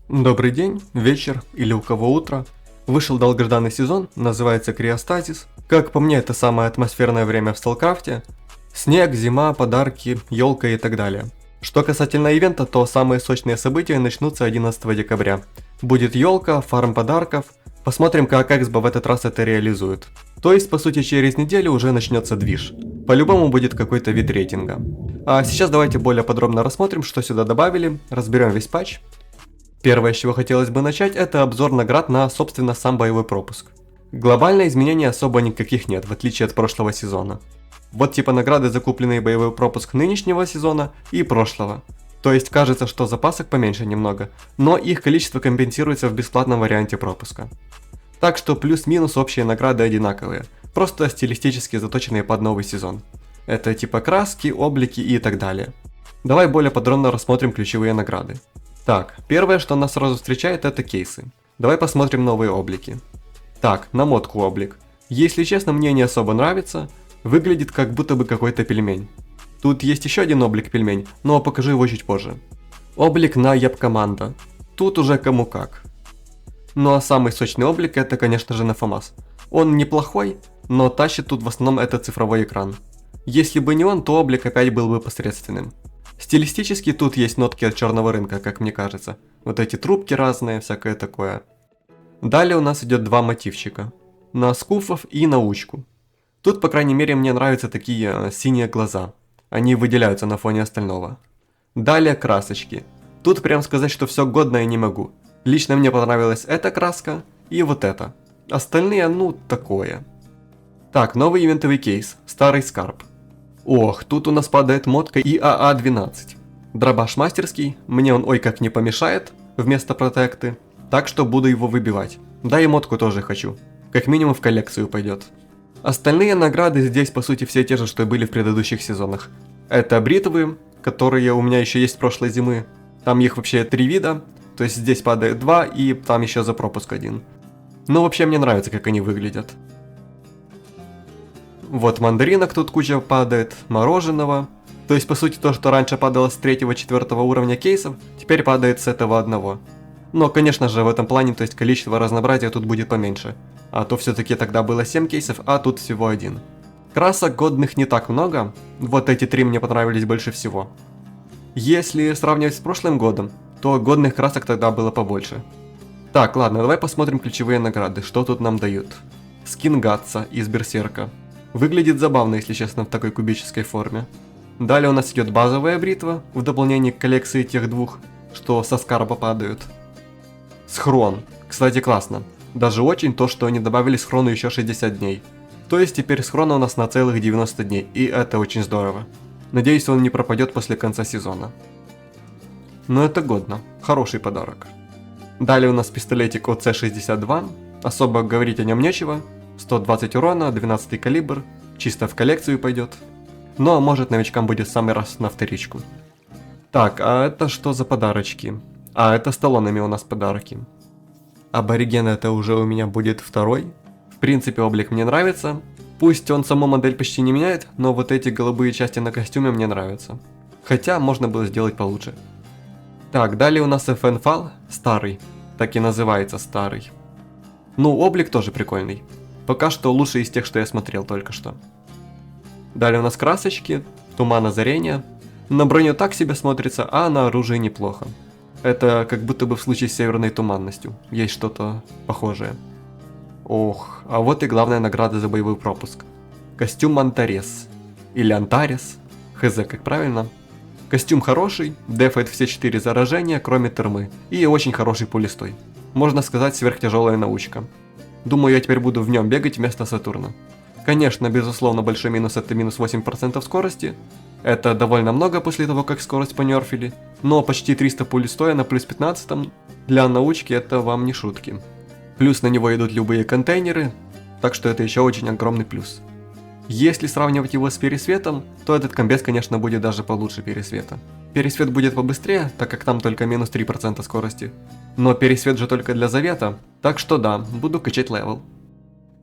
Добрый день, вечер или у кого утро. Вышел долгожданный сезон, называется Криостазис. Как по мне, это самое атмосферное время в Сталкрафте. Снег, зима, подарки, елка и так далее. Что касательно ивента, то самые сочные события начнутся 11 декабря. Будет елка, фарм подарков. Посмотрим, как Эксбо в этот раз это реализует. То есть, по сути, через неделю уже начнется движ. По-любому будет какой-то вид рейтинга. А сейчас давайте более подробно рассмотрим, что сюда добавили, разберем весь патч. Первое, с чего хотелось бы начать, это обзор наград на, собственно, сам боевой пропуск. Глобально изменений особо никаких нет, в отличие от прошлого сезона. Вот типа награды за купленный боевой пропуск нынешнего сезона и прошлого. То есть кажется, что запасок поменьше немного, но их количество компенсируется в бесплатном варианте пропуска. Так что плюс-минус общие награды одинаковые, просто стилистически заточенные под новый сезон. Это типа краски, облики и так далее. Давай более подробно рассмотрим ключевые награды. Так, первое, что нас сразу встречает, это кейсы. Давай посмотрим новые облики. Так, намотку облик. Если честно, мне не особо нравится. Выглядит как будто бы какой-то пельмень. Тут есть еще один облик пельмень, но покажу его чуть позже. Облик на Ябкоманда. Тут уже кому как. Ну а самый сочный облик это, конечно же, на FAMAS. Он неплохой, но тащит тут в основном это цифровой экран. Если бы не он, то облик опять был бы посредственным. Стилистически тут есть нотки от черного рынка, как мне кажется. Вот эти трубки разные, всякое такое. Далее у нас идет два мотивчика. На скуфов и научку. Тут, по крайней мере, мне нравятся такие синие глаза. Они выделяются на фоне остального. Далее красочки. Тут прям сказать, что все годно я не могу. Лично мне понравилась эта краска и вот эта. Остальные, ну, такое. Так, новый ивентовый кейс. Старый скарб. Ох, тут у нас падает мотка ИАА-12. Дробаш мастерский, мне он ой как не помешает вместо протекты, так что буду его выбивать. Да и мотку тоже хочу, как минимум в коллекцию пойдет. Остальные награды здесь по сути все те же, что и были в предыдущих сезонах. Это бритвы, которые у меня еще есть с прошлой зимы, там их вообще 3 вида, то есть здесь падает 2 и там еще за пропуск 1. Но вообще мне нравится, как они выглядят. Вот мандаринок тут куча падает, мороженого. То есть по сути то, что раньше падало с 3-4 уровня кейсов, теперь падает с этого одного. Но конечно же в этом плане, то есть количество разнообразия тут будет поменьше. А то все-таки тогда было 7 кейсов, а тут всего 1. Красок годных не так много, вот эти 3 мне понравились больше всего. Если сравнивать с прошлым годом, то годных красок тогда было побольше. Так, ладно, давай посмотрим ключевые награды, что тут нам дают. Скин Гатса из Берсерка. Выглядит забавно, если честно, в такой кубической форме. Далее у нас идет базовая бритва, в дополнение к коллекции тех двух, что со скарба падают. Схрон. Кстати, классно. Даже очень то, что они добавили схрону еще 60 дней. То есть теперь схрона у нас на целых 90 дней, и это очень здорово. Надеюсь, он не пропадет после конца сезона. Но это годно. Хороший подарок. Далее у нас пистолетик ОЦ-62. Особо говорить о нем нечего. 120 урона, 12 калибр, чисто в коллекцию пойдет. Ну а может новичкам будет в самый раз на вторичку. Так, а это что за подарочки? А, это с талонами у нас подарки. Абориген это уже у меня будет второй. В принципе облик мне нравится. Пусть он саму модель почти не меняет, но вот эти голубые части на костюме мне нравятся. Хотя можно было сделать получше. Так, далее у нас FN FAL, старый. Так и называется старый. Ну, облик тоже прикольный. Пока что лучший из тех, что я смотрел только что. Далее у нас красочки, туман озарения. На броню так себе смотрится, а на оружие неплохо. Это как будто бы в случае с северной туманностью. Есть что-то похожее. Ох, а вот и главная награда за боевой пропуск. Костюм Антарес. Или Антарес. Хз, как правильно. Костюм хороший, дефает все 4 заражения, кроме термы. И очень хороший пулестой. Можно сказать, сверхтяжелая научка. Думаю, я теперь буду в нем бегать вместо Сатурна. Конечно, безусловно, большой минус это минус 8% скорости. Это довольно много после того, как скорость понерфили. Но почти 300 пуль стоя на плюс 15 для научки это вам не шутки. Плюс на него идут любые контейнеры, так что это еще очень огромный плюс. Если сравнивать его с пересветом, то этот комбез, конечно, будет даже получше пересвета. Пересвет будет побыстрее, так как там только минус 3% скорости. Но пересвет же только для завета, так что да, буду качать левел.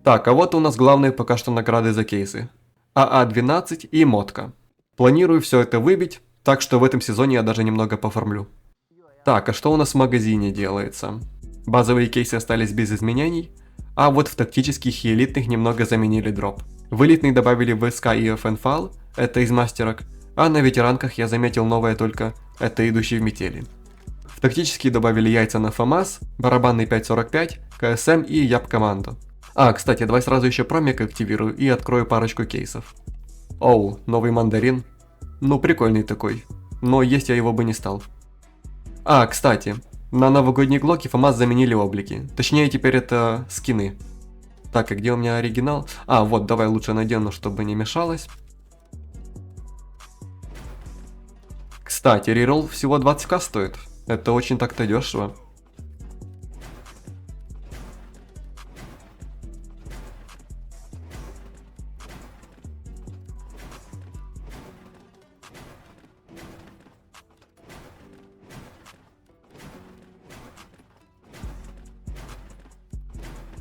Так, а вот у нас главные пока что награды за кейсы. АА-12 и мотка. Планирую все это выбить, так что в этом сезоне я даже немного пофармлю. Так, а что у нас в магазине делается? Базовые кейсы остались без изменений, а вот в тактических и элитных немного заменили дроп. В элитный добавили ВСК и FNFAL, это из мастерок, а на ветеранках я заметил новое только, это идущий в метели. В тактические добавили яйца на ФАМАС, барабанный 5.45, КСМ и ЯП команду. А, кстати, давай сразу еще промик активирую и открою парочку кейсов. Оу, новый мандарин. Ну, прикольный такой, но есть я его бы не стал. А, кстати, на новогодней глоке ФАМАС заменили облики, точнее теперь это скины. Так, и где у меня оригинал? А, вот, давай лучше надену, чтобы не мешалось. Кстати, реролл всего 20к стоит. Это очень так-то дешево.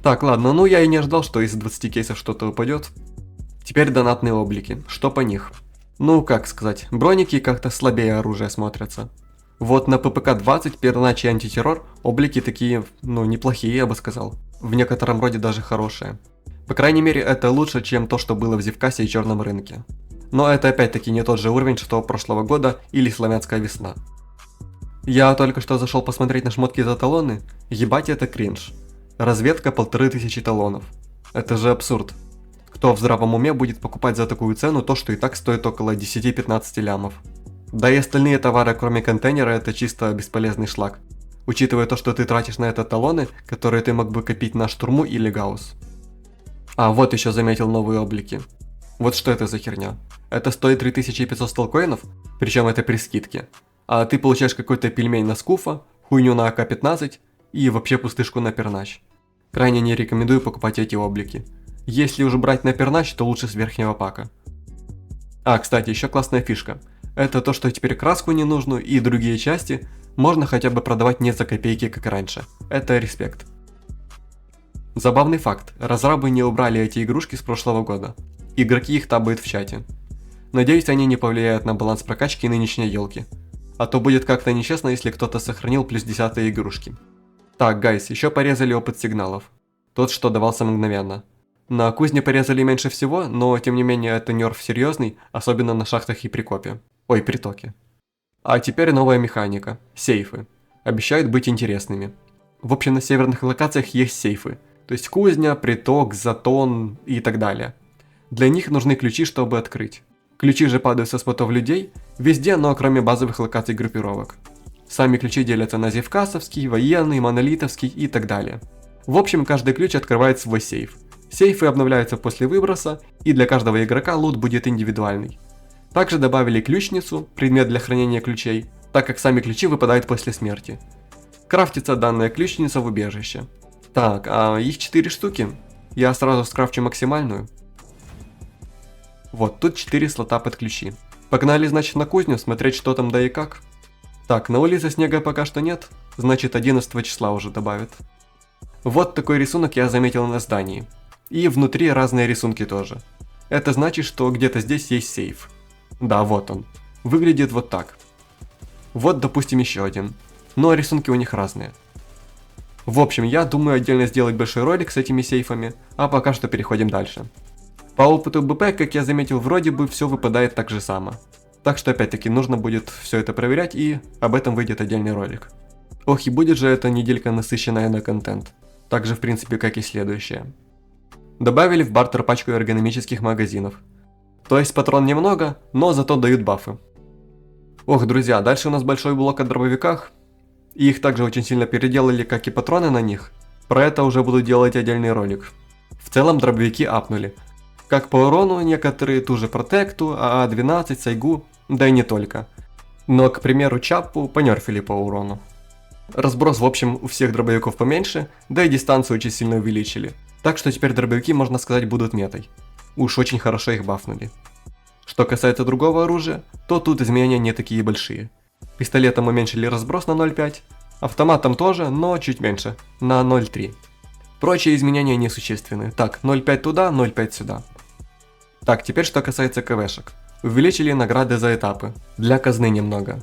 Так, ладно, ну я и не ожидал, что из 20 кейсов что-то упадет. Теперь донатные облики. Что по них? Ну, как сказать, броники как-то слабее оружия смотрятся. Вот на ППК-20, пернач и антитеррор облики такие, ну, неплохие, я бы сказал. В некотором роде даже хорошие. По крайней мере, это лучше, чем то, что было в Зевкасе и Черном рынке. Но это опять-таки не тот же уровень, что прошлого года или Славянская весна. Я только что зашел посмотреть на шмотки за талоны, ебать это кринж. Разведка 1500 талонов. Это же абсурд. Кто в здравом уме будет покупать за такую цену то, что и так стоит около 10-15 лямов. Да и остальные товары, кроме контейнера, это чисто бесполезный шлак. Учитывая то, что ты тратишь на это талоны, которые ты мог бы копить на штурму или гаусс. А, вот еще заметил новые облики. Вот что это за херня. Это стоит 3500 сталкоинов, причем это при скидке. А ты получаешь какой-то пельмень на скуфа, хуйню на АК-15 и вообще пустышку на пернач. Крайне не рекомендую покупать эти облики. Если уже брать на пернач, то лучше с верхнего пака. А, кстати, еще классная фишка. Это то, что теперь краску ненужную и другие части можно хотя бы продавать не за копейки, как раньше. Это респект. Забавный факт. Разрабы не убрали эти игрушки с прошлого года. Игроки их табают в чате. Надеюсь, они не повлияют на баланс прокачки нынешней елки. А то будет как-то нечестно, если кто-то сохранил плюс 10 игрушки. Так, гайс, еще порезали опыт сигналов. Тот, что давался мгновенно. На кузне порезали меньше всего, но тем не менее это нерф серьезный, особенно на шахтах и прикопе. Ой, притоке. А теперь новая механика. Сейфы. Обещают быть интересными. В общем, на северных локациях есть сейфы. То есть кузня, приток, затон и так далее. Для них нужны ключи, чтобы открыть. Ключи же падают со спотов людей, везде, но кроме базовых локаций группировок. Сами ключи делятся на зевкасовский, военный, монолитовский и так далее. В общем, каждый ключ открывает свой сейф. Сейфы обновляются после выброса, и для каждого игрока лут будет индивидуальный. Также добавили ключницу, предмет для хранения ключей, так как сами ключи выпадают после смерти. Крафтится данная ключница в убежище. Так, а их 4 штуки. Я сразу скрафчу максимальную. Вот, тут 4 слота под ключи. Погнали, значит, на кузню, смотреть, что там да и как. Так, на улице снега пока что нет, значит 11 числа уже добавят. Вот такой рисунок я заметил на здании. И внутри разные рисунки тоже. Это значит, что где-то здесь есть сейф. Да, вот он. Выглядит вот так. Вот, допустим, еще один. Но рисунки у них разные. В общем, я думаю отдельно сделать большой ролик с этими сейфами, а пока что переходим дальше. По опыту БП, как я заметил, вроде бы все выпадает так же само. Так что опять-таки нужно будет все это проверять, и об этом выйдет отдельный ролик. Ох, и будет же эта неделька насыщенная на контент. Так же в принципе как и следующая. Добавили в бартер пачку эргономических магазинов. То есть патрон немного, но зато дают бафы. Ох, друзья, дальше у нас большой блок о дробовиках. И их также очень сильно переделали, как и патроны на них. Про это уже буду делать отдельный ролик. В целом дробовики апнули. Как по урону некоторые, ту же Протекту, АА-12, Сайгу, да и не только. Но, к примеру, Чаппу понерфили по урону. Разброс в общем у всех дробовиков поменьше, да и дистанцию очень сильно увеличили. Так что теперь дробовики, можно сказать, будут метой. Уж очень хорошо их бафнули. Что касается другого оружия, то тут изменения не такие большие. Пистолетом уменьшили разброс на 0.5, автоматом тоже, но чуть меньше, на 0.3. Прочие изменения несущественны. Так, 0.5 туда, 0.5 сюда. Так, теперь что касается КВшек. Увеличили награды за этапы. Для казны немного.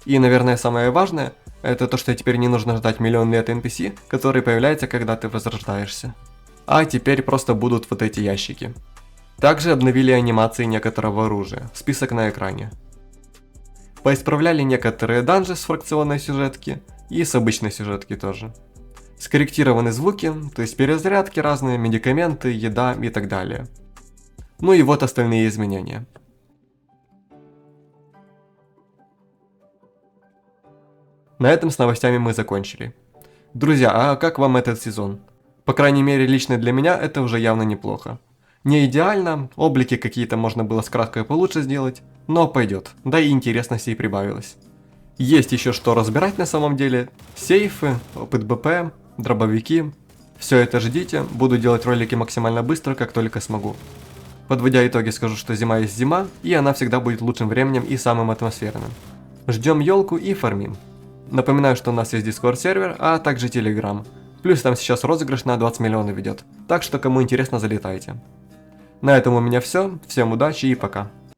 И, наверное, самое важное, это то, что теперь не нужно ждать миллион лет NPC, который появляется, когда ты возрождаешься. А теперь просто будут вот эти ящики. Также обновили анимации некоторого оружия, список на экране. Поисправляли некоторые данжи с фракционной сюжетки и с обычной сюжетки тоже. Скорректированы звуки, то есть перезарядки разные, медикаменты, еда и так далее. Ну и вот остальные изменения. На этом с новостями мы закончили. Друзья, а как вам этот сезон? По крайней мере, лично для меня это уже явно неплохо. Не идеально, облики какие-то можно было с краской получше сделать, но пойдет, да и интересности прибавилось. Есть еще что разбирать на самом деле, сейфы, опыт БП, дробовики. Все это ждите, буду делать ролики максимально быстро, как только смогу. Подводя итоги, скажу, что зима есть зима, и она всегда будет лучшим временем и самым атмосферным. Ждем елку и фармим. Напоминаю, что у нас есть Discord сервер, а также Telegram. Плюс там сейчас розыгрыш на 20 миллионов идет, так что кому интересно, залетайте. На этом у меня все, всем удачи и пока.